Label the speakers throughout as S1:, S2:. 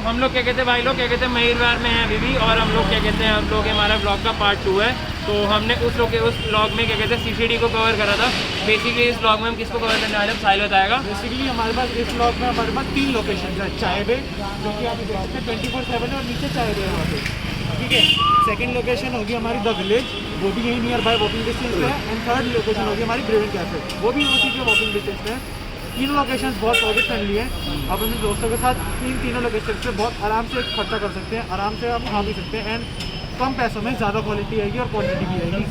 S1: हम लोग क्या कहते हैं भाई लोग क्या कहते हैं मयूरविहार में हैं अभी भी, और हम लोग क्या कहते हैं हम लोग हमारा ब्लॉग का पार्ट 2 है। तो हमने उस ब्लॉग में क्या कहते हैं CCD को कवर करा था। बेसिकली इस ब्लॉग में हम किसको कवर करने वाले हैं साहिल बताएगा।
S2: बेसिकली हमारे पास इस ब्लॉग में हमारे पास 3 लोकेशन है। चाय बे जो कि आप देख सकते हैं 24/7 है, और नीचे चाय बे है वहाँ पे, ठीक है। सेकंड लोकेशन होगी हमारी द विलेज, वो भी यही नियर बाय वॉकिंग डिस्टेंस पे है। एंड थर्ड लोकेशन होगी हमारी ब्रेवन कैफे, वो भी उसी के वॉकिंग डिस्टेंस पे है। तीनों लोकेशंस बहुत पॉकेट फ्रेंडली है। आप अपने दोस्तों के साथ तीनों लोकेशन पे बहुत आराम से खर्चा कर सकते हैं, आराम से आप खा भी सकते हैं। एंड कम पैसों में ज़्यादा क्वालिटी आएगी और क्वांटिटी भी आएगी।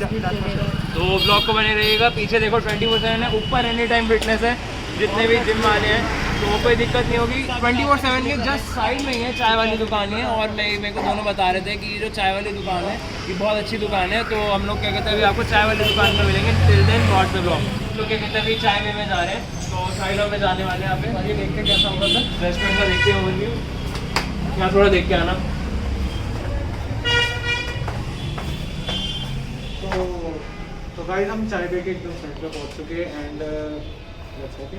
S1: तो ब्लॉग को बने रहिएगा। पीछे देखो 24/7 है, ऊपर एनी टाइम फिटनेस है, जितने भी जिम वाले हैं तो कोई दिक्कत नहीं होगी। 24/7 के जस्ट साइड में ही है चाय वाली दुकान है। और मेरे को दोनों बता रहे थे कि ये जो चाय वाली दुकान है ये बहुत अच्छी दुकान है। तो हम लोग क्या कहते हैं अभी आपको चाय वाली दुकान में मिलेंगे। Till then what the blog. तो क्या कहते हैं अभी चाय में जा रहे हैं, तो साइडों में जाने वाले हैं। यहाँ पे ये देखते हैं कैसा होगा था रेस्टोरेंट का, देखते हैं ओवरव्यू। यहाँ थोड़ा देख के आना।
S2: तो गाइस हम चाय बे के एकदम साइड पे पहुंच चुके हैं। एंड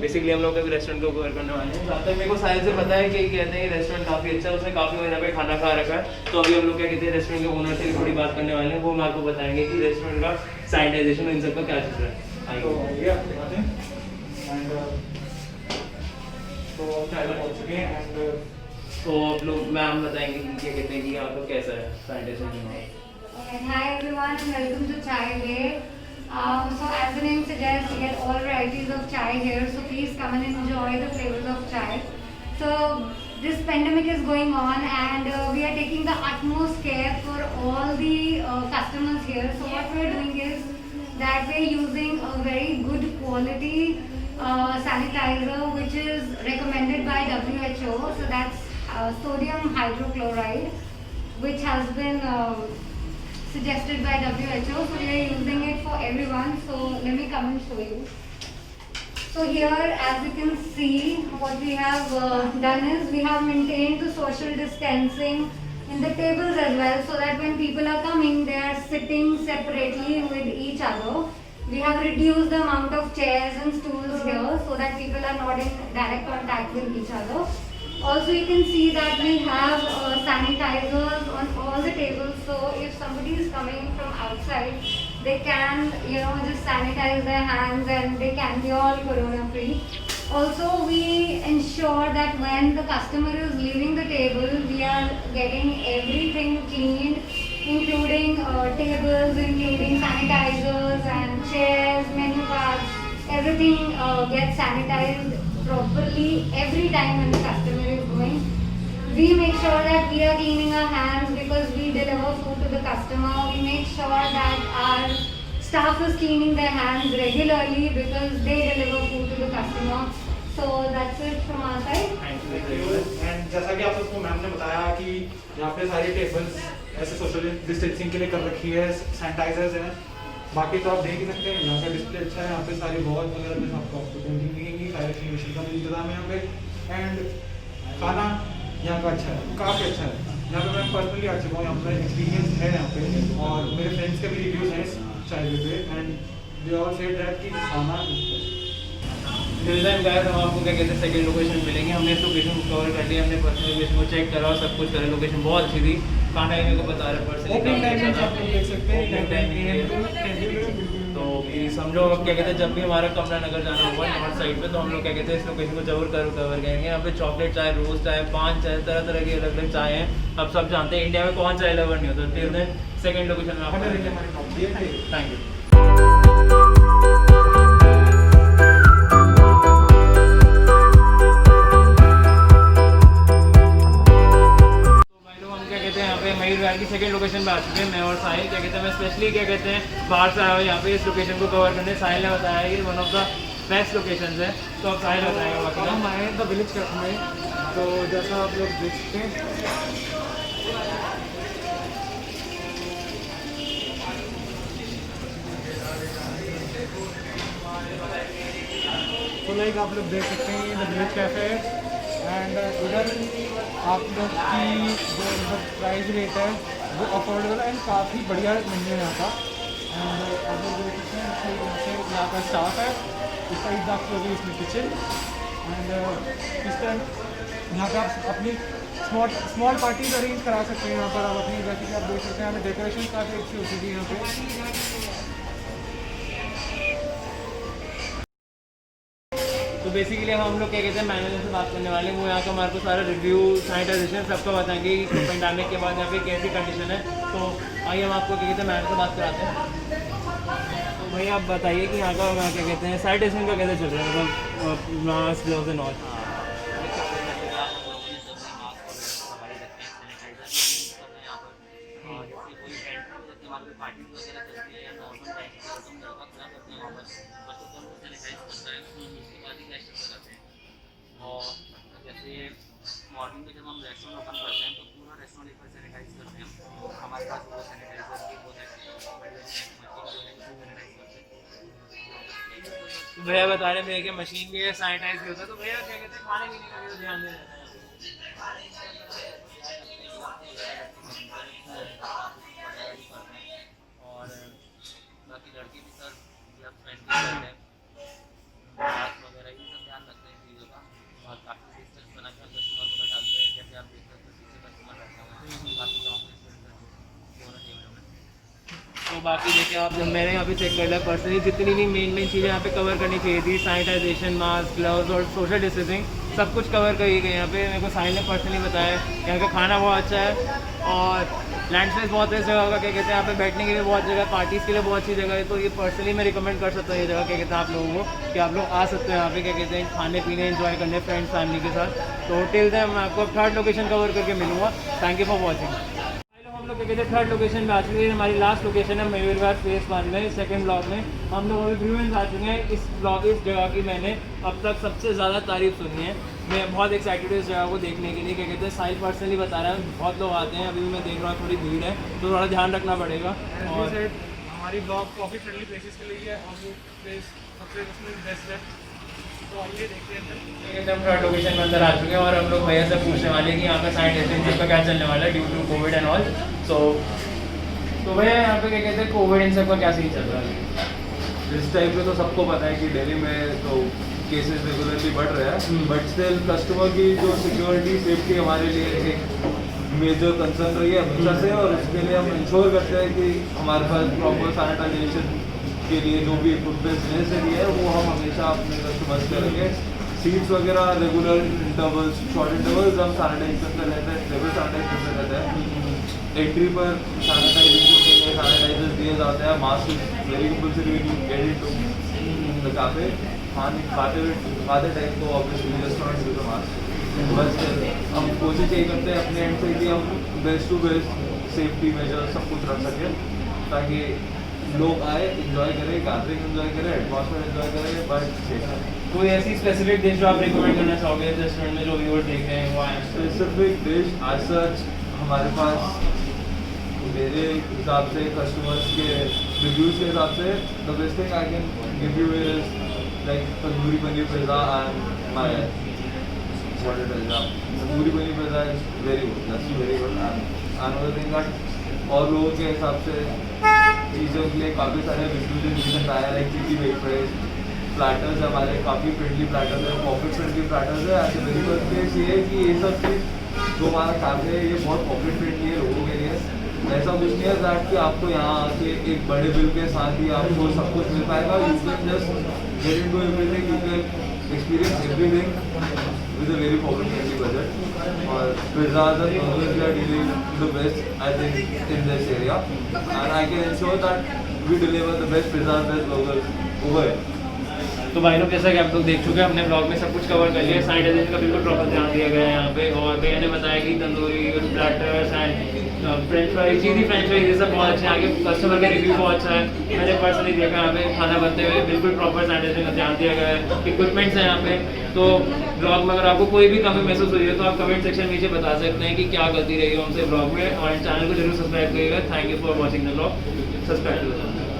S1: बेसिकली हम लोग अभी रेस्टोरेंट को कवर करने वाले हैं। जहाँ तक मेरे को साहिल से पता है कि कहते हैं रेस्टोरेंट काफ़ी अच्छा है, उसने काफ़ी यहाँ पे खाना खा रखा है। तो अभी हम लोग क्या कहते हैं रेस्टोरेंट के ओनर से भी थोड़ी बात करने वाले हैं। वो हम आपको बताएंगे कि रेस्टोरेंट का सैनिटाइजेशन इन सब का क्या चल रहा है।
S2: तो ये आप दिखाते हैं। एंड तो चाय बे पहुंच चुके हैं। एंड
S1: तो आप लोग मैम बताएंगे कि क्या कहते हैं कि यहाँ पर कैसा है sanitisation.
S3: Hi everyone and welcome to Chai Bay. So as the name suggests, you get all varieties of chai here. So please come and enjoy the flavors of chai. So this pandemic is going on, and we are taking the utmost care for all the customers here. So what we are doing is that we are using a very good quality sanitizer, which is recommended by WHO. So that's sodium hydrochloride, which has been suggested by WHO. So we are using it for everyone. So let me come and show you. So here, as you can see, what we have done is we have maintained the social distancing in the tables as well, so that when people are coming, they are sitting separately with each other. We have reduced the amount of chairs and stools here, so that people are not in direct contact with each other. Also, you can see that we have sanitizers on all the tables, so if somebody is coming from outside, they can, just sanitize their hands, and they can be all corona free. Also, we ensure that when the customer is leaving the table, we are getting everything cleaned, including tables, including sanitizers and chairs, menu cards. Everything gets sanitized properly every time when the customer is going. We make sure that we are cleaning our hands because we deliver food to the customer. We make sure that our staff is cleaning their hands regularly because they deliver food to the customer. So that's it from our side.
S2: And जैसा कि आप सबको ma'am ने बताया कि यहाँ पे सारी टेबल्स ऐसे सोशल डिस्टेंसिंग के लिए कर रखी है, सैनिटाइजर्स हैं। बाकी तो आप देख ही सकते हैं, यहाँ का डिस्प्ले अच्छा है। यहाँ पे सारी वॉल वगैरह पे आपको पेंटिंग दिखेंगी, फायर एक्सटिंग्विशर का भी इंतजाम है यहाँ पे। एंड खाना यहाँ का अच्छा है, काफ़ी अच्छा है। यहाँ पे मैं पर्सनली आ चुका हूँ, यहाँ पर एक्सपीरियंस है यहाँ पे, और मेरे फ्रेंड्स के भी रिव्यूज़ हैं इस चाय बे पे। And they all said that कि खाना
S1: टिल देन गाइस हम आपको क्या कहते हैं सेकंड लोकेशन मिलेंगे। हमने इस लोकेशन को कवर कर लिया, हमने पर्सनल लोकेशन को चेक करा और सब कुछ करा। लोकेशन बहुत अच्छी थी, खाना ही मेरे को बता रहे पर्सनली
S2: ओपनिंग टाइमिंग आप लोग देख सकते हैं।
S1: तो प्लीज़ हम लोग क्या कहते हैं जब भी हमारा कमला नगर जाना होगा नॉर्थ साइड पे, तो हम लोग क्या कहते हैं इस लोकेशन को जरूर कवर करेंगे। यहाँ पे चॉकलेट चाय, रोज चाय, पान चाय, तरह तरह की अलग अलग चाय हैं। अब सब जानते हैं इंडिया में कौन चाय लवर नहीं होता। टिल देन सेकंड लोकेशन में आपको थैंक यू। मयूरविहार की सेकंड लोकेशन पे आ चुके हैं मैं और साहिल। क्या कहते हैं मैं स्पेशली क्या कहते हैं बाहर से आया हूँ यहाँ पे इस लोकेशन को कवर करने। साहिल ने बताया कि one of the best location है, तो अब साहिल बताएगा बाकी।
S2: हम आए द विलेज कैफे में, तो जैसा आप लोग देख सकते हैं तो लाइक आप लोग देख सकते हैं द विलेज कैफे। एंड उधर आप लोग की जो मतलब प्राइस रेट है वो अफोर्डेबल है एंड काफ़ी बढ़िया मेन्यू है यहाँ का। एंड आप लोग देख सकते हैं यहाँ का स्टाफ है। इस साइड आप लोग इसमें किचन। एंड इस टाइम यहाँ पे आप अपनी स्मॉल पार्टीज अरेंज करा सकते हैं यहाँ पर आप अपनी, जैसे कि आप देख सकते हैं हमें डेकोरेशन काफ़ी अच्छी हो चुकी है यहाँ पे।
S1: तो बेसिकली हम लोग क्या कहते हैं मैनेजर से बात करने वाले हैं, वो यहाँ का हमारे को सारा रिव्यू सैनिटाइजेशन सबका बताएंगे कि पेंडेमिक के बाद यहाँ पे कैसी कंडीशन है। तो आइए हम आपको क्या कहते हैं मैनेजर से बात कराते हैं। तो भैया आप बताइए कि यहाँ का क्या कहते हैं सैनिटाइजेशन का कैसे चल रहा है, मतलब मास्क ग्लव्स एंड ऑल।
S4: और जैसे मॉर्निंग में जब हम रेस्टोरेंट ओपन करते हैं तो पूरा रेस्टोरेंट एक बार सैनिटाइज करते हैं हम। हमारे पास वो सैनिटाइजर की वो है
S1: तो भैया बता रहे भैया कि मशीन भी सैनिटाइज भी होता है। तो भैया क्या कहते हैं खाने पीने का भी तो ध्यान देना है।
S4: और बाकी लड़के भी सर जब फ्रेंड करते हैं मास्क वगैरह ये सब ध्यान रखते हैं चीज़ों का। और काफ़ी डिस्टेंस बना कर कस्टमर को बैठाते हैं, जैसे आप देख सकते हो पीछे कस्टमर बैठा हुआ है काफ़ी लॉन्ग डिस्टेंस है दोनों टेबलों में।
S1: तो बाकी देखिए आप जब मैंने यहाँ पे चेक कर लिया पर्सनली जितनी भी मेन चीज़ें यहाँ पे कवर करनी चाहिए थी, सैनिटाइजेशन, मास्क, ग्लव्स और सोशल डिस्टेंसिंग सब कुछ कवर करी गई यहाँ पे। मेरे को साहिल ने पर्सनली बताया यहाँ का खाना बहुत अच्छा है और लैंड स्पेस बहुत है इस जगह का, क्या कहते हैं यहाँ पे बैठने के लिए बहुत जगह, पार्टीज़ के लिए बहुत अच्छी जगह है। तो ये पर्सनली मैं रिकमेंड कर सकता हूँ ये जगह, क्या कहते हैं आप लोगों को कि आप लोग आ सकते हैं यहाँ पे, क्या कहते हैं खाने पीने एंजॉय करने फ्रेंड्स फैमिली के साथ। तो टिल देन मैं आपको थर्ड लोकेशन कवर करके मिलूँगा। Thank you for watching. हम लोग क्या कहते हैं थर्ड लोकेशन पे आ चुके हैं। हमारी लास्ट लोकेशन है मयूर विहार फेज 1 में, सेकंड ब्लॉक में हम लोग अभी व्यूअर्स आ चुके हैं। इस जगह की मैंने अब तक सबसे ज़्यादा तारीफ सुनी है। मैं बहुत एक्साइटेड हूँ इस जगह को देखने के लिए, क्या कहते हैं साहिल पर्सनली बता रहा है बहुत लोग आते हैं। अभी भी मैं देख रहा हूँ थोड़ी भीड़ है तो थोड़ा ध्यान रखना पड़ेगा। और
S2: हमारी ब्लॉग कॉफी फ्रेंडली प्लेसेस के लिए है और वो प्लेस सबसे उसमें बेस्ट है। तो आइए देखते हैं।
S1: एकदम थर्ड लोकेशन में अंदर आ चुके हैं और हम लोग भैया से पूछने वाले हैं कि यहाँ का सैनिटाइजेशन का क्या चलने वाला है due to Covid and all. तो भैया यहाँ पे क्या कहते हैं कोविड इन सब का क्या सीन चल रहा है
S5: इस टाइम पे? तो सबको पता है कि दिल्ली में तो केसेस रेगुलरली बढ़ रहे हैं, बट स्टिल कस्टमर की जो सिक्योरिटी सेफ्टी हमारे लिए एक मेजर कंसर्न रही है हमेशा से। और इसके लिए हम इंश्योर करते हैं कि हमारे पास प्रॉपर सैनिटाइजेशन के लिए जो भी इक्विपमेंट्स नेसेसरी है वो हम हमेशा अपने कस्टमर्स करेंगे। सीट्स वगैरह रेगुलर इंटरवल्स, शॉर्ट इंटरवल्स हम सैनिटाइज करते रहते हैं, टेबल सैनिटाइज करते रहते हैं। एंट्री पर सैनिटाइजेशन के लिए सैनिटाइजर्स दिए जाते हैं। Mask is very compulsory when you get into the cafe. खाते टाइम तो ऑब्वियसली रेस्टोरेंट विद मास्क। बस हम कोशिश यही करते हैं अपने एंड से कि हम best to best safety measure सब कुछ रख सकें ताकि लोग आए, इंजॉय करें, गैदरिंग इंजॉय करें, एटमॉस्फेयर इंजॉय करें, बट सेफ।
S1: कोई ऐसी स्पेसिफिक डिश जो आप रिकमेंड करना चाहोगे रेस्टोरेंट में जो व्यूअर्स देख रहे हैं वो आए?
S5: स्पेसिफिक डिश एज सच हमारे पास मेरे हिसाब से कस्टमर्स के रिव्यूज़ के हिसाब से the best thing I can give you is like tandoori paneer pizza and my what it is tandoori paneer pizza is very good, that's very good. And another thing that और लोगों के हिसाब से चीज़ों के लिए काफ़ी सारे रिव्यूज रिजल्ट आया like chilli wet fries, platters हमारे काफ़ी फ्रेंडली प्लेटर्स है, पॉकेट फ्रेंडली प्लेटर्स है। ऐसे वेरी गुड केस ये है कि ये सब चीज़ जो हमारा कैफे है ये बहुत पॉकेट फ्रेंडली है लोगों के लिए। ऐसा कुछ नहीं है दैट कि आपको यहाँ आके एक बड़े बिल के साथ ही आपको सब कुछ मिल पाएगा। You can just get into everything, you can experience everything with a very pocket friendly budget. और pizzas and burgers we are dealing the best I think in this area, and I can ensure that we deliver the best pizzas, best burgers over here.
S1: तो भाई लोग जैसा कि आप लोग देख चुके हैं अपने ब्लॉग में सब कुछ कवर कर लिया। सैनिटाइजेशन का बिल्कुल प्रॉपर ध्यान दिया गया है यहाँ पे। और भैया ने बताया कि tandoori platters and French fries, cheesy French fries ये सब बहुत अच्छे हैं। आगे कस्टमर का रिव्यू बहुत अच्छा है, मैंने पर्सनली देखा यहाँ पे खाना बनते हुए बिल्कुल प्रॉपर सैनिटाइजेशन का ध्यान दिया गया है। इक्विपमेंट्स हैं यहाँ पे। तो ब्लॉग में अगर आपको कोई भी कमी महसूस हुई है तो आप कमेंट सेक्शन नीचे बता सकते हैं कि क्या गलती रही है हमसे ब्लॉग में। और चैनल को जरूर सब्सक्राइब करिएगा। Thank you for watching the blog. Subscribe